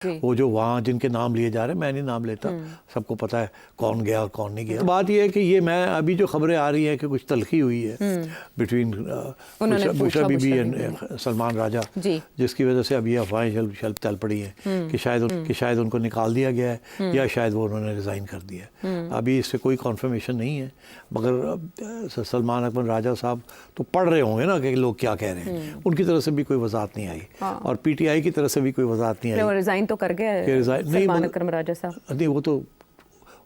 وہ جو وہاں جن کے نام لیے جا رہے ہیں، میں نہیں نام لیتا، سب کو پتہ ہے کون گیا اور کون نہیں گیا۔ بات یہ ہے کہ یہ میں ابھی جو خبریں آ رہی ہیں کہ کچھ تلخی ہوئی ہے between Bushra Bibi and Salman Raja, جس کی وجہ سے اب یہ افواہیں چل پڑی ہیں کہ شاید ان کو نکال دیا گیا ہے یا شاید وہ انہوں نے ریزائن کر دیا ہے۔ ابھی اس سے کوئی کنفرمیشن نہیں ہے، مگر سلمان اکبر راجہ صاحب تو پڑھ رہے ہوں گے نا کہ لوگ کیا کہہ رہے ہیں، ان کی طرف سے بھی کوئی وضاحت نہیں آئی اور پی ٹی آئی کی طرف سے بھی کوئی وضاحت نہیں آئی۔ ریزائن تو کر گیا ہے سلمان اکرم راجہ صاحب۔ نہیں، وہ تو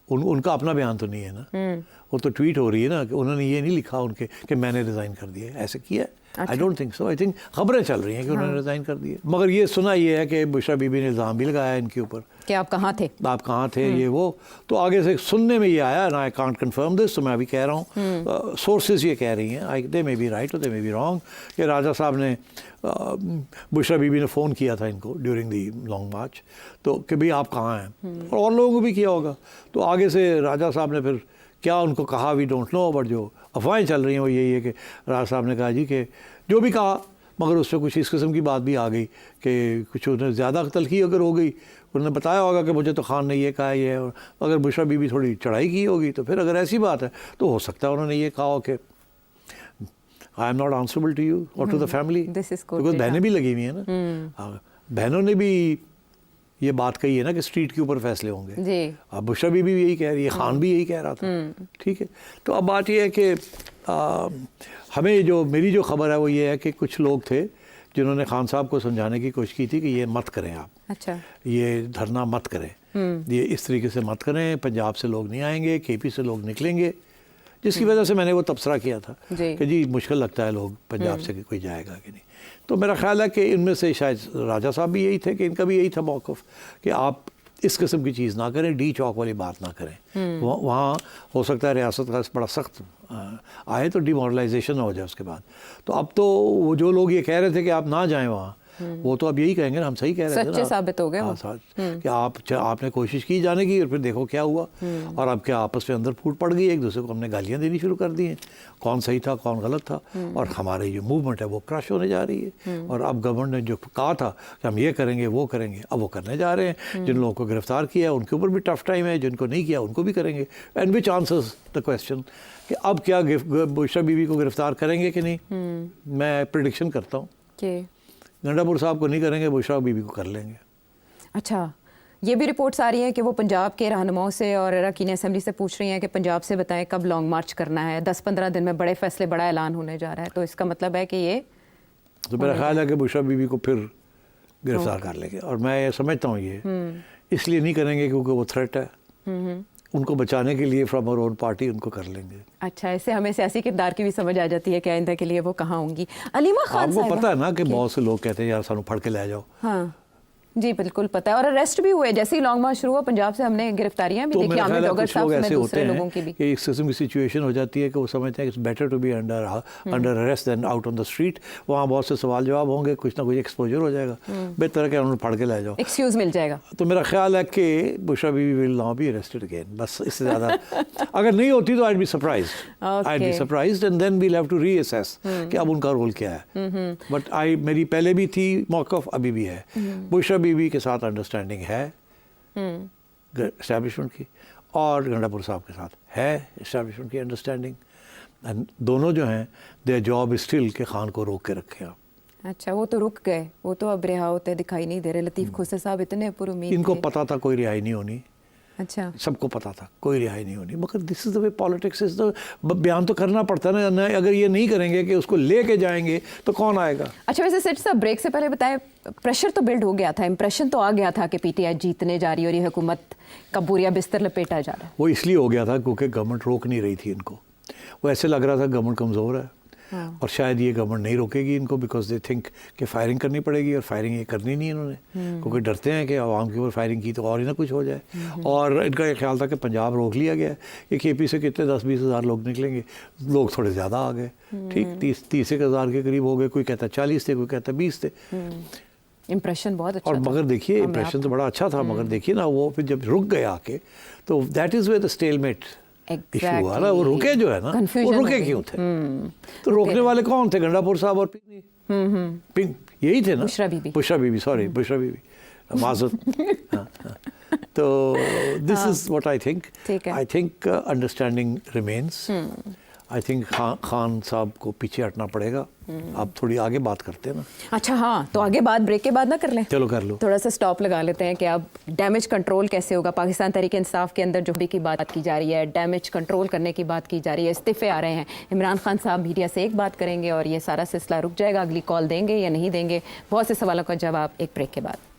ان کا اپنا بیان تو نہیں ہے نا، وہ تو ٹویٹ ہو رہی ہے نا کہ انہوں نے یہ نہیں لکھا ان کے کہ میں نے ریزائن کر دیا ہے، ایسے کیا ہے؟ I don't think so. I think خبریں چل رہی ہیں کہ انہوں نے ریزائن کر دیا، مگر یہ سنا یہ ہے کہ بشرا بی بی نے الزام بھی لگایا ان کے اوپر کہ آپ کہاں تھے، آپ کہاں تھے، یہ وہ۔ تو آگے سے سننے میں یہ آیا نا، آئی کانٹ کنفرم دس، تو میں ابھی کہہ رہا ہوں سورسز یہ کہہ رہی ہیں، دے مے بی رائٹ اور دے مے بی رانگ، کہ راجہ صاحب نے بشرا بی بی نے فون کیا تھا ان کو ڈیورنگ دی لانگ مارچ، تو کہ بھئی آپ کہاں ہیں، اور لوگوں کو بھی کیا ہوگا۔ تو آگے سے راجہ صاحب نے پھر کیا ان کو کہا وی ڈونٹ نو، بٹ جو افواہیں چل رہی ہیں وہ یہی ہے کہ راجہ صاحب نے کہا جی کہ جو بھی کہا، مگر اس سے کچھ اس قسم کی بات بھی آ گئی کہ کچھ انہیں زیادہ تلخی اگر ہو گئی، انہوں نے بتایا ہوگا کہ مجھے تو خان نے یہ کہا ہے، یہ اگر بشرا بی بی تھوڑی چڑھائی کی ہوگی تو پھر اگر ایسی بات ہے تو ہو سکتا ہے انہوں نے یہ کہا ہو کہ I am not answerable to you اور ٹو دا فیملی، بیکاز بہنیں بھی لگی ہوئی ہیں نا، بہنوں نے بھی یہ بات کہی ہے نا کہ اسٹریٹ کے اوپر فیصلے ہوں گے۔ اب بشرا بی بی یہی کہہ رہی ہے، خان بھی یہی کہہ رہا تھا، ٹھیک ہے۔ تو اب بات یہ ہے کہ ہمیں میری جو خبر ہے وہ یہ ہے کہ کچھ لوگ تھے جنہوں نے خان صاحب کو سمجھانے کی کوشش کی تھی کہ یہ مت کریں آپ، اچھا یہ دھرنا مت کریں، یہ اس طریقے سے مت کریں، پنجاب سے لوگ نہیں آئیں گے، کے پی سے لوگ نکلیں گے، جس کی وجہ سے میں نے وہ تبصرہ کیا تھا کہ جی مشکل لگتا ہے لوگ پنجاب سے کوئی جائے گا کہ نہیں۔ تو میرا خیال ہے کہ ان میں سے شاید راجہ صاحب بھی یہی تھے کہ ان کا بھی یہی تھا موقف کہ آپ اس قسم کی چیز نہ کریں، ڈی چوک والی بات نہ کریں، وہاں ہو سکتا ہے ریاست کا بڑا سخت آئے تو ڈی مورلائزیشن نہ ہو جائے اس کے بعد۔ تو اب تو وہ جو لوگ یہ کہہ رہے تھے کہ آپ نہ جائیں وہاں، وہ تو اب یہی کہیں گے نا، ہم صحیح کہہ رہے تھے نا، سچے ثابت ہو گئے کہ آپ نے کوشش کی جانے کی اور پھر دیکھو کیا ہوا، اور اب کیا آپس میں اندر پھوٹ پڑ گئی، ایک دوسرے کو ہم نے گالیاں دینی شروع کر دی ہیں، کون صحیح تھا کون غلط تھا، اور ہماری جو موومنٹ ہے وہ کرش ہونے جا رہی ہے۔ اور اب گورنمنٹ نے جو کہا تھا کہ ہم یہ کریں گے وہ کریں گے، اب وہ کرنے جا رہے ہیں۔ جن لوگوں کو گرفتار کیا ہے ان کے اوپر بھی ٹف ٹائم ہے، جن کو نہیں کیا ان کو بھی کریں گے، and which answers the question کہ اب کیا بشرا بی بی کو گرفتار کریں گے کہ نہیں۔ میں پریڈکشن کرتا ہوں کہ گنڈا پور صاحب کو نہیں کریں گے، بشرا بی بی کو کر لیں گے۔ اچھا، یہ بھی رپورٹس آ رہی ہیں کہ وہ پنجاب کے رہنماؤں سے اور اراکین اسمبلی سے پوچھ رہی ہیں کہ پنجاب سے بتائیں کب لانگ مارچ کرنا ہے، 10-15 دن میں بڑے فیصلے، بڑا اعلان ہونے جا رہا ہے، تو اس کا مطلب ہے کہ یہ تو میرا خیال ہے کہ بشرا بی بی کو پھر گرفتار کر لیں گے، اور میں یہ سمجھتا ہوں یہ اس لیے نہیں کریں گے کیونکہ وہ تھریٹ ہے، ان کو بچانے کے لیے فرام اور اون پارٹی ان کو کر لیں گے۔ اچھا، اس سے ہمیں سیاسی کردار کی بھی سمجھ آ جاتی ہے کہ آئندہ کے لیے وہ کہاں ہوں گی۔ علیمہ خان آپ کو پتہ ہے نا کہ بہت سے لوگ کہتے ہیں یار سانو پھڑ کے لے جاؤ۔ ہاں جی بالکل پتہ ہے، اور اریسٹ بھی ہوئے جیسے ہی لانگ مارچ شروع ہوا پنجاب سے، ہم نے گرفتاریاں بھی دیکھی، عامر ڈوگر صاحب سمیت دوسرے لوگوں کی بھی۔ کہ اس قسم کی سچویشن ہو جاتی ہے کہ وہ سمجھتے ہیں کہ it's better to be under arrest than out on the street, وہاں بہت سے سوال جواب ہوں گے، کچھ نہ کچھ ایکسپوجر ہو جائے گا، بہتر ہے کہ انہوں نے پھڑ کے لے جاؤ، ایکسکیوز مل جائے گا۔ تو میرا خیال ہے کہ Bushra Bibi will not be arrested again, بس اس سے زیادہ اگر نہیں ہوتی تو I'd be surprised and then we'll have to reassess کہ اب ان کا رول کیا ہے۔ بٹ میری پہلے بھی تھی موقف، ابھی بھی ہے، بشرا بی بی کے ساتھ انڈرسٹینڈنگ ہے اسٹیبلشمنٹ کی، اور گنڈا پور صاحب کے ساتھ ہے اسٹیبلشمنٹ کی انڈرسٹینڈنگ، دونوں جو ہیں their job is still کہ خان کو روک کے رکھیں آپ۔ اچھا، وہ تو رک گئے، وہ تو اب رہا ہوتے دکھائی نہیں دے رہے۔ لطیف کھوسے صاحب اتنے پر امید ان کو پتا تھا کوئی رہائی نہیں ہونی، اچھا سب کو پتا تھا کوئی رہائی نہیں ہونی، مگر دس is the way politics is دا، بیان تو کرنا پڑتا ہے نا، اگر یہ نہیں کریں گے کہ اس کو لے کے جائیں گے تو کون آئے گا۔ اچھا، ویسے سچ صاحب بریک سے پہلے بتائیں، پریشر تو بلڈ ہو گیا تھا، امپریشن تو آ گیا تھا کہ پی ٹی آئی جیتنے جا رہی ہے اور یہ حکومت کا بوریا بستر لپیٹا جا رہا ہے۔ وہ اس لیے ہو گیا تھا کیونکہ گورنمنٹ روک نہیں رہی تھی ان کو، وہ ایسے لگ رہا تھا گورنمنٹ کمزور ہے، اور شاید یہ گورنمنٹ نہیں روکے گی ان کو، بیکاز دے تھنک کہ فائرنگ کرنی پڑے گی، اور فائرنگ یہ کرنی نہیں انہوں نے، کیونکہ ڈرتے ہیں کہ عوام کے اوپر فائرنگ کی تو اور ہی نہ کچھ ہو جائے، اور ان کا یہ خیال تھا کہ پنجاب روک لیا گیا ہے، یہ کے پی سے کتنے 10-20 ہزار لوگ نکلیں گے، لوگ تھوڑے زیادہ آ گئے، ٹھیک 30 ہزار کے قریب ہو گئے، کوئی کہتا 40 تھے، کوئی کہتا 20 تھے، امپریشن بہت اچھا اور تھا۔ مگر دیکھیے امپریشن تو بڑا اچھا تھا، مگر دیکھیے نا وہ پھر جب رک گئے آ کے، تو that is where the stalemate issue ہوا نا، وہ رکے جو ہے نا، وہ رکے کیوں تھے؟ تو روکنے والے کون تھے؟ گنڈا پور صاحب اور پنک یہی تھے نا، Bushra Bibi, sorry Bushra Bibi, معذرت. تو this is what I think. ٹھیک ہے. I think understanding remains. I think Khan صاحب کو پیچھے ہٹنا پڑے گا. آپ تھوڑی آگے بات کرتے ہیں نا. اچھا ہاں, تو آگے بات بریک کے بعد نہ کر لیں؟ چلو کر لو. تھوڑا سا سٹاپ لگا لیتے ہیں کہ اب ڈیمیج کنٹرول کیسے ہوگا. پاکستان تحریک انصاف کے اندر جو بھی کی بات کی جا رہی ہے, ڈیمیج کنٹرول کرنے کی بات کی جا رہی ہے, استعفے آ رہے ہیں. عمران خان صاحب میڈیا سے ایک بات کریں گے اور یہ سارا سلسلہ رک جائے گا. اگلی کال دیں گے یا نہیں دیں گے, بہت سے سوالوں کا جواب ایک بریک کے بعد.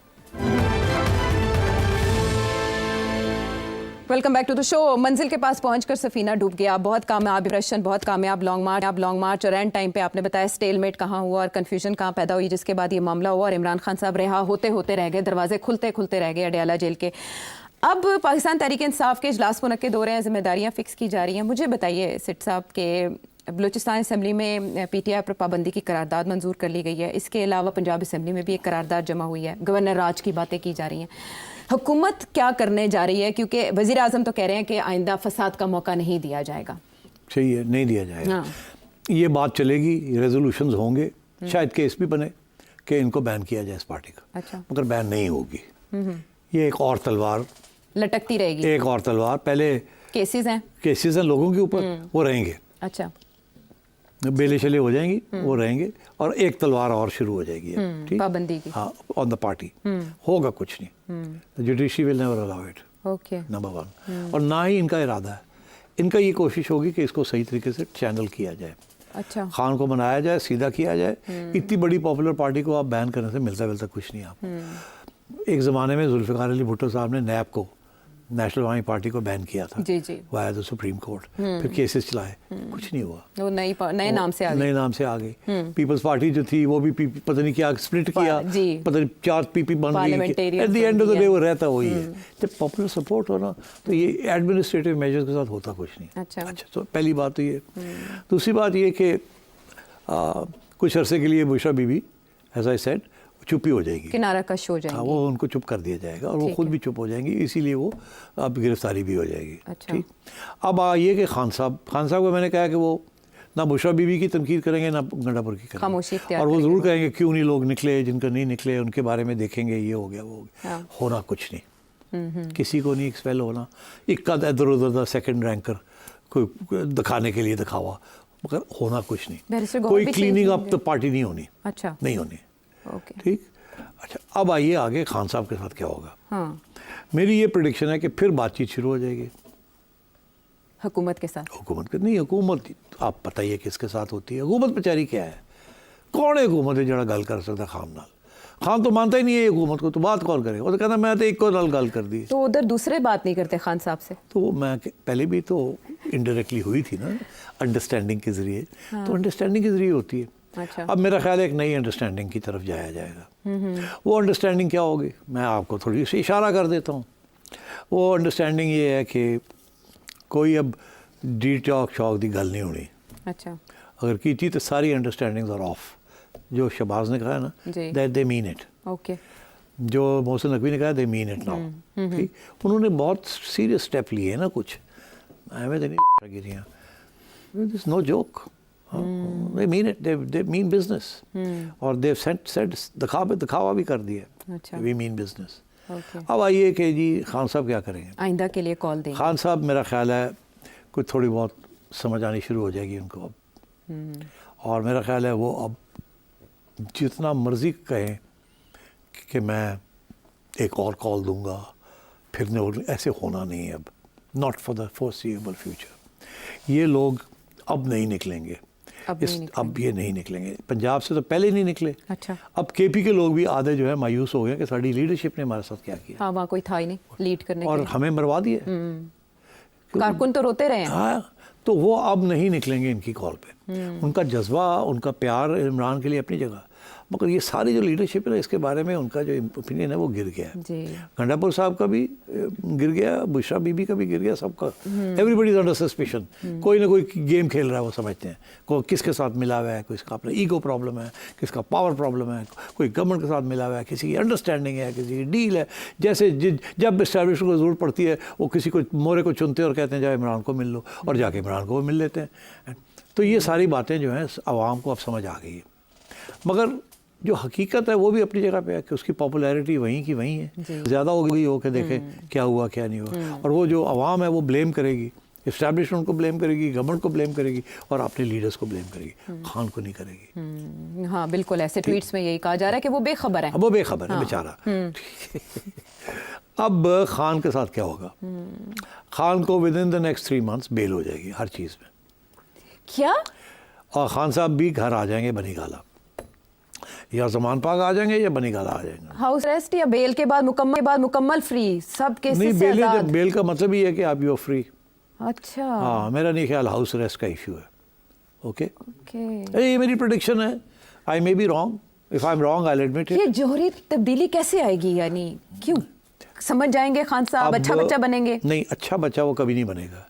ویلکم بیک ٹو دا شو. منزل کے پاس پہنچ کر سفینہ ڈوب گیا. بہت کامیاب آپریشن, بہت کامیاب لانگ مارچ, اور اینڈ ٹائم پہ آپ نے بتایا اسٹیل میٹ کہاں ہوا اور کنفیوژن کہاں پیدا ہوئی, جس کے بعد یہ معاملہ ہوا اور عمران خان صاحب رہا ہوتے رہ گئے, دروازے کھلتے رہ گئے اڈیالہ جیل کے. اب پاکستان تحریک انصاف کے اجلاس منعقد ہو رہے ہیں, ذمہ داریاں فکس کی جا رہی ہیں. مجھے بتائیے سٹ صاحب کہ بلوچستان اسمبلی میں پی ٹی آئی پر پابندی کی قرارداد منظور کر لی گئی ہے. اس کے علاوہ پنجاب اسمبلی میں بھی ایک قرارداد جمع ہوئی ہے. گورنر راج کی باتیں کی جا رہی ہیں. حکومت کیا کرنے جا رہی ہے, کیونکہ وزیر اعظم تو کہہ رہے ہیں کہ آئندہ فساد کا موقع نہیں دیا جائے گا. صحیح ہے, نہیں دیا جائے گا. یہ بات چلے گی, ریزولوشنز ہوں گے, شاید کیس بھی بنے کہ ان کو بین کیا جائے اس پارٹی کا. اچھا. مگر بین نہیں ہوگی. یہ ایک اور تلوار لٹکتی رہے گی. ایک اور تلوار, پہلے کیسز ہیں لوگوں کے اوپر, وہ رہیں گے. اچھا. بیلے شلے ہو جائیں گی, وہ رہیں گے, اور ایک تلوار اور شروع ہو جائے گی پابندی کی. ہاں, آن دا پارٹی. ہوگا کچھ نہیں. Judiciary will never allow it. Okay. Number 1. اور نہ ہی ان کا ارادہ ہے. ان کا یہ کوشش ہوگی کہ اس کو صحیح طریقے سے چینل کیا جائے. اچھا. خان کو بنایا جائے, سیدھا کیا جائے. اتنی بڑی پاپولر پارٹی کو آپ بین کرنے سے ملتا کچھ نہیں. آپ ایک زمانے میں ذوالفقار علی بھٹو صاحب نے نیب کو, نیشنل عوامی پارٹی کو بین کیا تھا وایا دا سپریم کورٹ. پھر کیسز چلائے, کچھ نہیں ہوا. وہ نئے نام سے آ گئی. پیپلز پارٹی جو تھی وہ بھی پتہ نہیں کیا سپلٹ کیا, پتہ نہیں 4 پی پی بن گئی. At the end of the day وہ رہتا وہی ہے. جب پاپولر سپورٹ ہو نا تو یہ ایڈمنسٹریٹو میجرز کے ساتھ ہوتا کچھ نہیں. اچھا, تو پہلی بات تو یہ. دوسری بات یہ کہ کچھ عرصے کے لیے Bushra Bibi as I said چپ ہی ہو جائے گی, کنارہ کش ہو جائے گی. وہ ان کو چپ کر دیا جائے گا اور وہ خود بھی چپ ہو جائیں گی, اسی لیے وہ اب گرفتاری بھی ہو جائے گی. ٹھیک. اب یہ کہ خان صاحب کو میں نے کہا کہ وہ نہ بشرا بی بی کی تنقید کریں گے نہ گنڈا پور کی کریں گے, اور وہ ضرور کہیں گے کیوں نہیں لوگ نکلے, جن کا نہیں نکلے ان کے بارے میں دیکھیں گے, یہ ہو گیا وہ ہو گیا. ہونا کچھ نہیں. کسی کو نہیں ایکسپیل ہونا. ایک ادھر ادھر سیکنڈ رینکر کوئی دکھانے کے لیے دکھاوا, مگر ہونا کچھ نہیں. کوئی کلیننگ اپ تو پارٹی نہیں ہونی. نہیں ہونی. ٹھیک. اچھا, اب آئیے آگے خان صاحب کے ساتھ کیا ہوگا. میری یہ پریڈکشن ہے کہ پھر بات چیت شروع ہو جائے گی حکومت کے ساتھ. حکومت آپ بتائیے کس کے ساتھ ہوتی ہے. حکومت بیچاری کیا ہے, کون ہے حکومت ہے جڑا گل کر سکتا خان نال. خان تو مانتا ہی نہیں ہے حکومت کو, تو بات کون کرے. وہ تو کہتا میں تو ایک کو نال گل کر دی. تو ادھر دوسرے بات نہیں کرتے خان صاحب سے. تو میں پہلے بھی تو انڈائریکٹلی ہوئی تھی نا, انڈرسٹینڈنگ کے ذریعے. تو انڈرسٹینڈنگ کے ذریعے ہوتی ہے. اب میرا خیال ہے ایک نئی انڈرسٹینڈنگ کی طرف جایا جائے گا. وہ انڈرسٹینڈنگ کیا ہوگی, میں آپ کو تھوڑی سی اشارہ کر دیتا ہوں. وہ انڈرسٹینڈنگ یہ ہے کہ کوئی اب ڈی ٹاک دی گل نہیں ہونی. اچھا. اگر کی تھی تو ساری انڈرسٹینڈنگز آر آف. جو شہباز نے کہا ہے نا, that they mean it. Okay. جو محسن نقوی نے کہا دے مین اٹ ناؤ. ٹھیک. انہوں نے بہت سیریس اسٹیپ لیے ہیں نا, کچھ ایویں تو نہیں گریاں. دس از نو joke. They mean it. They mean business. اور they've said دکھاوا بھی کر دیا. We mean business. اب آئیے کہ جی خان صاحب کیا کریں گے. آئندہ کے لیے کال دیں. خان صاحب میرا خیال ہے کوئی تھوڑی بہت سمجھ آنی شروع ہو جائے گی ان کو اب. اور میرا خیال ہے وہ اب جتنا مرضی کہیں کہ میں ایک اور کال دوں گا پھر ایسے ہونا نہیں ہے اب. Not for the foreseeable future. یہ لوگ اب نہیں نکلیں گے. اب یہ نہیں نکلیں گے. پنجاب سے تو پہلے نہیں نکلے. اچھا. اب کے پی کے لوگ بھی آدھے جو ہے مایوس ہو گئے کہ ساری لیڈرشپ نے ہمارے ساتھ کیا کیا. ہاں, وہاں کوئی تھا ہی نہیں لیڈ کرنے اور ہمیں مروا دیا. کارکن تو روتے رہے ہیں. ہاں, تو وہ اب نہیں نکلیں گے ان کی کال پہ. ان کا جذبہ, ان کا پیار عمران کے لیے اپنی جگہ, مگر یہ ساری جو لیڈرشپ ہے نا اس کے بارے میں ان کا جو اوپینین ہے وہ گر گیا ہے. گنڈا پور صاحب کا بھی گر گیا, بشرا بی بی کا بھی گر گیا, سب کا. Everybody is under suspicion. کوئی نہ کوئی گیم کھیل رہا ہے, وہ سمجھتے ہیں. کوئی کس کے ساتھ ملا ہوا ہے, کوئی اس کا اپنا ایگو پرابلم ہے, کس کا پاور پرابلم ہے, کوئی گورنمنٹ کے ساتھ ملا ہوا ہے, کسی کی انڈرسٹینڈنگ ہے, کسی کی ڈیل ہے. جیسے جب اسٹیبلشمنٹ کو ضرورت پڑتی ہے وہ کسی کو مورے کو چنتے اور کہتے ہیں جاؤ عمران کو مل لو, اور جا کے عمران کو وہ مل لیتے ہیں. تو یہ ساری باتیں جو ہیں عوام کو اب سمجھ آ گئی ہے. مگر جو حقیقت ہے وہ بھی اپنی جگہ پہ ہے کہ اس کی پاپولیرٹی وہیں کی وہیں ہے. زیادہ ہو گئی ہو کہ دیکھیں کیا ہوا کیا نہیں ہوا, اور وہ جو عوام ہے وہ بلیم کرے گی, اسٹیبلشمنٹ کو بلیم کرے گی, گورنمنٹ کو بلیم کرے گی, اور اپنے لیڈرز کو بلیم کرے گی, خان کو نہیں کرے گی. ہاں بالکل, ایسے ٹویٹس میں یہی کہا جا رہا ہے کہ وہ بے خبر ہے. وہ بے خبر ہے بیچارہ. اب خان کے ساتھ کیا ہوگا؟ خان کو with in the next 3 months بیل ہو جائے گی ہر چیز میں. کیا؟ اور خان صاحب بھی گھر آ جائیں گے بنی گالا, یا زمان پاک آ جائیں گے یا بنی گالا آ جائیں گے. ہاؤس ریسٹ یا بیل کے بعد مکمل فری سب کیسز نہیں, سے آزاد؟ بیل کا مطلب یہ ہے کہ آپ یو فری. اچھا ہاں, میرا نہیں خیال ہاؤس ریسٹ کا ایشو ہے. اوکے, اوکے, یہ میری پریڈکشن ہے. I may be wrong, if I am wrong I will admit it. یہ جوہری تبدیلی کیسے آئے گی, یعنی کیوں سمجھ جائیں گے خان صاحب اچھا بچہ بنیں گے؟ نہیں, اچھا بچہ وہ کبھی نہیں بنے گا,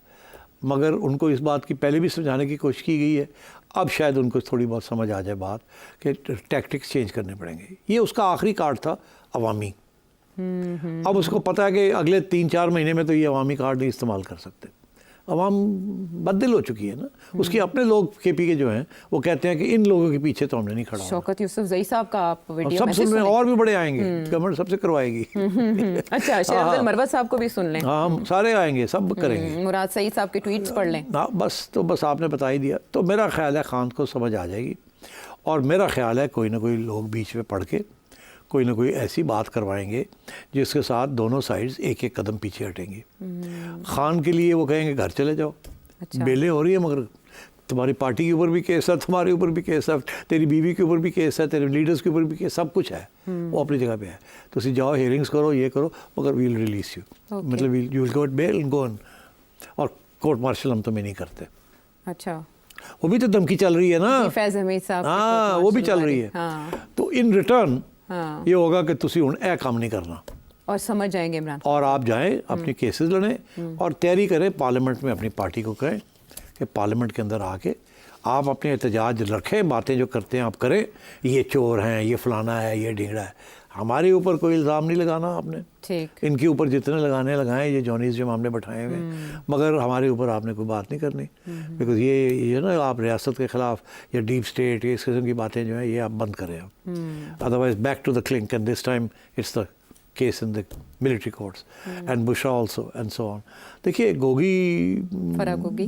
مگر ان کو اس بات کی پہلے بھی سمجھانے کی کوشش کی گئی ہے. اب شاید ان کو تھوڑی بہت سمجھ آ جائے بات کہ ٹیکٹکس چینج کرنے پڑیں گے. یہ اس کا آخری کارڈ تھا عوامی. اب اس کو پتہ ہے کہ اگلے 3-4 مہینے میں تو یہ عوامی کارڈ نہیں استعمال کر سکتے. عوام بددل ہو چکی ہے نا. اس کے اپنے لوگ کے پی کے جو ہیں وہ کہتے ہیں کہ ان لوگوں کے پیچھے تو ہم نے نہیں کھڑا. شوکت یوسف زئی صاحب کا آپ ویڈیو سب سن رہے ہیں, اور بھی بڑے آئیں گے, گورنمنٹ سب سے کروائے گی. اچھا, شیر افضل مروت صاحب کو بھی سن لیں. ہاں, سارے آئیں گے, سب کریں گے. مراد سعید صاحب کے ٹویٹس پڑھ لیں. بس آپ نے بتا ہی دیا. تو میرا خیال ہے خان کو سمجھ آ جائے گی, اور میرا خیال ہے کوئی نہ کوئی لوگ بیچ میں پڑھ کے کوئی نہ کوئی ایسی بات کروائیں گے جس کے ساتھ دونوں سائڈز ایک ایک قدم پیچھے ہٹیں گی. خان کے لیے وہ کہیں گے گھر چلے جاؤ, بیلیں ہو رہی ہیں مگر تمہاری پارٹی کے اوپر بھی کیس ہے, تمہارے اوپر بھی کیس ہے, تیری بیوی کے اوپر بھی کیس ہے, تیرے لیڈرز کے اوپر بھی کیس, سب کچھ ہے. وہ اپنی جگہ پہ ہے. تو اسی جاؤ, ہیئرنگز کرو, یہ کرو, مگر ویل ریلیز یو, مطلب you will get bail and go on. اور کورٹ مارشل ہم تو میں نہیں کرتے. اچھا, وہ بھی تو دھمکی چل رہی ہے نا. فیض حمید صاحب, ہاں, وہ بھی چل رہی ہے. تو ان ریٹرن یہ ہوگا کہ تسی ہن اے کام نہیں کرنا, اور سمجھ جائیں گے عمران, اور آپ جائیں اپنی کیسز لڑیں اور تیاری کریں. پارلیمنٹ میں اپنی پارٹی کو کہیں کہ پارلیمنٹ کے اندر آ کے آپ اپنے احتجاج رکھیں, باتیں جو کرتے ہیں آپ کریں. یہ چور ہیں, یہ فلانا ہے, یہ ڈھنگڑا ہے. ہمارے اوپر کوئی الزام نہیں لگانا آپ نے. ٹھیک, ان کے اوپر جتنے لگانے لگائیں, یہ جونیز جو ہم نے بٹھائے ہوئے, مگر ہمارے اوپر آپ نے کوئی بات نہیں کرنی. بیکاز یہ نا آپ ریاست کے خلاف یا ڈیپ اسٹیٹ, اس قسم کی باتیں جو ہیں یہ آپ بند کریں. Otherwise back to the clinic, and this time it's the case in the military courts and Bushra also and so on. دیکھیے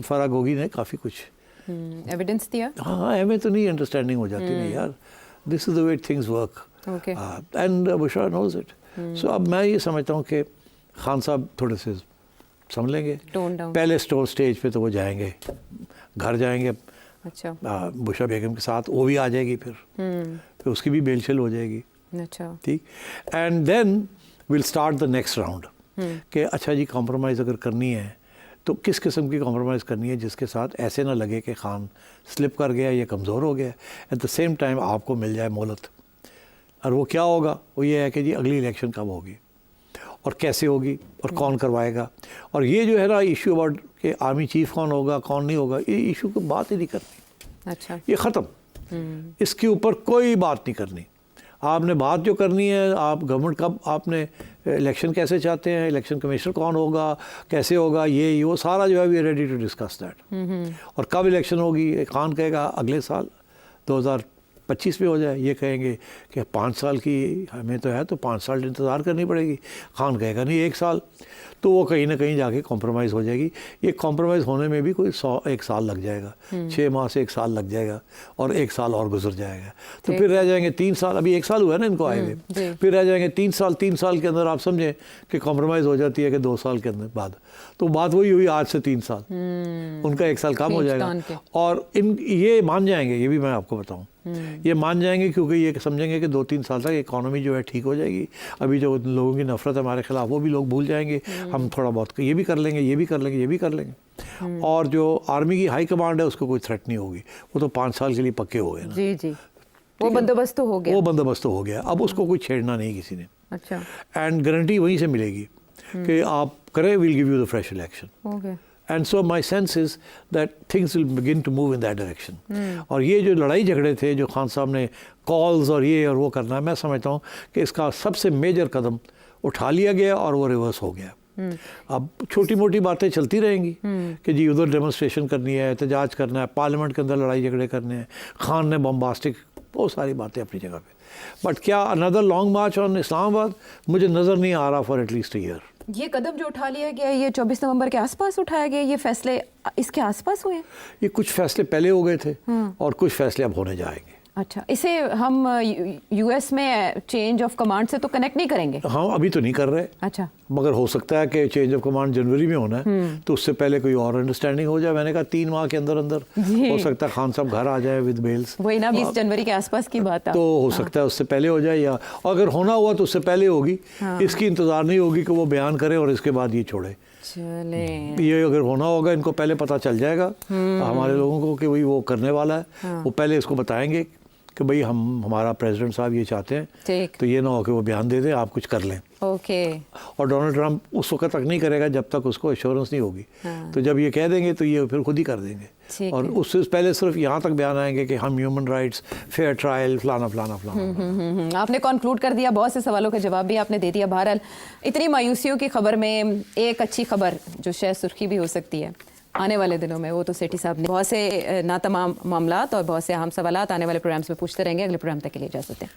فرا گوگی نے کافی کچھ ایویڈنس دیا. ہاں, ہمیں تو نہیں انڈرسٹینڈنگ ہو جاتی نا یار. This is the way things work, and Bushra knows it. سو اب میں یہ سمجھتا ہوں کہ خان صاحب تھوڑے سے سنبھلیں گے. پہلے اسٹیج پہ تو وہ جائیں گے, گھر جائیں گے. اچھا, بشرا بیگم کے ساتھ وہ بھی آ جائے گی, پھر اس کی بھی بیل شل ہو جائے گی. اچھا, ٹھیک. And then will start the next round کہ اچھا جی کمپرومائز اگر کرنی ہے تو کس قسم کی کمپرومائز کرنی ہے جس کے ساتھ ایسے نہ لگے کہ خان سلپ کر گیا یا کمزور ہو گیا. ایٹ دا سیم ٹائم آپ کو مل جائے مہلت. اور وہ کیا ہوگا, وہ یہ ہے کہ جی اگلی الیکشن کب ہوگی اور کیسے ہوگی اور کون کروائے گا. اور یہ جو ہے نا ایشو اباؤٹ کہ آرمی چیف کون ہوگا کون نہیں ہوگا, یہ ایشو کو بات ہی نہیں کرنی. اچھا, یہ ختم. اس کے اوپر کوئی بات نہیں کرنی. آپ نے بات جو کرنی ہے, آپ گورنمنٹ کب, آپ نے الیکشن کیسے چاہتے ہیں, الیکشن کمیشنر کون ہوگا, کیسے ہوگا, یہ وہ سارا جو ہے we are ready to discuss that. اور کب الیکشن ہوگی, خان کہے گا اگلے سال 2025 میں ہو جائے, یہ کہیں گے کہ 5 سال کی ہمیں تو ہے تو 5 سال انتظار کرنی پڑے گی. خان کہے گا نہیں 1 سال. تو وہ کہیں نہ کہیں جا کے کمپرومائز ہو جائے گی. یہ کمپرومائز ہونے میں بھی کوئی 1 سال لگ جائے گا, 6 ماہ سے 1 سال لگ جائے گا, اور 1 سال اور گزر جائے گا. تو پھر رہ جائیں گے 3 سال. ابھی 1 سال ہوا ہے نا ان کو آئے ہوئے, پھر رہ جائیں گے 3 سال. 3 سال کے اندر آپ سمجھیں کہ کمپرومائز ہو جاتی ہے کہ 2 سال کے اندر بعد, تو بات وہی ہوئی آج سے 3 سال. ان کا 1 سال کم ہو جائے گا. اور یہ مان جائیں گے, یہ بھی میں آپ کو بتاؤں, یہ مان جائیں گے کیونکہ یہ سمجھیں گے کہ 2-3 سال تک اکانومی جو ہے ٹھیک ہو جائے گی. ابھی جو لوگوں کی نفرت ہے ہمارے خلاف وہ بھی لوگ بھول جائیں گے. ہم تھوڑا بہت یہ بھی کر لیں گے, یہ بھی کر لیں گے, یہ بھی کر لیں گے. اور جو آرمی کی ہائی کمانڈ ہے اس کو کوئی تھریٹ نہیں ہوگی. وہ تو 5 سال کے لیے پکے ہو گئے نا. جی جی, وہ بندوبست ہو گیا, وہ بندوبست ہو گیا. اب اس کو کوئی چھیڑنا نہیں کسی نے. اچھا, اینڈ گارنٹی وہیں سے ملے گی کہ آپ کریں, we'll give you the fresh election. Okay. And so my sense is that things will begin to move in that direction. اور یہ جو لڑائی جھگڑے تھے جو خان صاحب نے کالز اور یہ اور وہ کرنا ہے, میں سمجھتا ہوں کہ اس کا سب سے میجر قدم اٹھا لیا گیا اور وہ ریورس ہو گیا. اب چھوٹی موٹی باتیں چلتی رہیں گی کہ جی ادھر ڈیمونسٹریشن کرنی ہے، احتجاج کرنا ہے، پارلیمنٹ کے اندر لڑائی جھگڑے کرنے ہیں، خان نے بمباسٹک، بہت ساری باتیں اپنی جگہ پہ. بٹ کیا اندر لانگ مارچ آن اسلام آباد؟ مجھے نظر نہیں آ رہا for at least a year. یہ قدم جو اٹھا لیا گیا یہ 24 نومبر کے آس پاس اٹھایا گیا، یہ فیصلے اس کے آس پاس ہوئے ہیں؟ یہ کچھ فیصلے پہلے ہو گئے تھے اور کچھ فیصلے اب ہونے جائیں گے. اچھا، اسے ہم یو ایس میں چینج آف کمانڈ سے تو کنیکٹ نہیں کریں گے؟ ہاں ابھی تو نہیں کر رہے. اچھا، مگر ہو سکتا ہے کہ چینج آف کمانڈ جنوری میں ہونا ہے تو اس سے پہلے کوئی اور انڈرسٹینڈنگ ہو جائے. میں نے کہا 3 ماہ کے اندر اندر ہو سکتا ہے خان صاحب گھر آ جائے ود بیلز. وہی نا 20 جنوری کے آس پاس کی بات ہے. تو ہو سکتا ہے اس سے پہلے ہو جائے، یا اگر ہونا ہوا تو اس سے پہلے ہوگی. اس کی انتظار نہیں ہوگی کہ وہ بیان کرے اور اس کے بعد یہ چھوڑے. چلیں، یہ اگر ہونا ہوگا ان کو پہلے پتہ چل جائے گا ہمارے لوگوں کو کہ وہ کرنے والا ہے. وہ پہلے اس کو بتائیں گے کہ بھئی ہمارا پریزیڈنٹ صاحب یہ چاہتے ہیں، ٹھیک، تو یہ نہ ہو کہ وہ بیان دے دیں آپ کچھ کر لیں. اوکے. اور ڈونلڈ ٹرمپ اس وقت تک نہیں کرے گا جب تک اس کو ایشورنس نہیں ہوگی. تو جب یہ کہہ دیں گے تو یہ پھر خود ہی کر دیں گے. اور اس سے پہلے صرف یہاں تک بیان آئیں گے کہ ہم ہیومن رائٹس، فیئر ٹرائل، فلانا فلانا فلانا. آپ نے کنکلوڈ کر دیا، بہت سے سوالوں کا جواب بھی آپ نے دے دیا. بہرحال اتنی مایوسیوں کی خبر میں ایک اچھی خبر جو شاید سرخی بھی ہو سکتی ہے آنے والے دنوں میں، وہ تو سیٹھی صاحب نے بہت سے ناتمام معاملات اور بہت سے اہم سوالات آنے والے پروگرامز میں پوچھتے رہیں گے. اگلے پروگرام تک کے لیے اجازت دیں.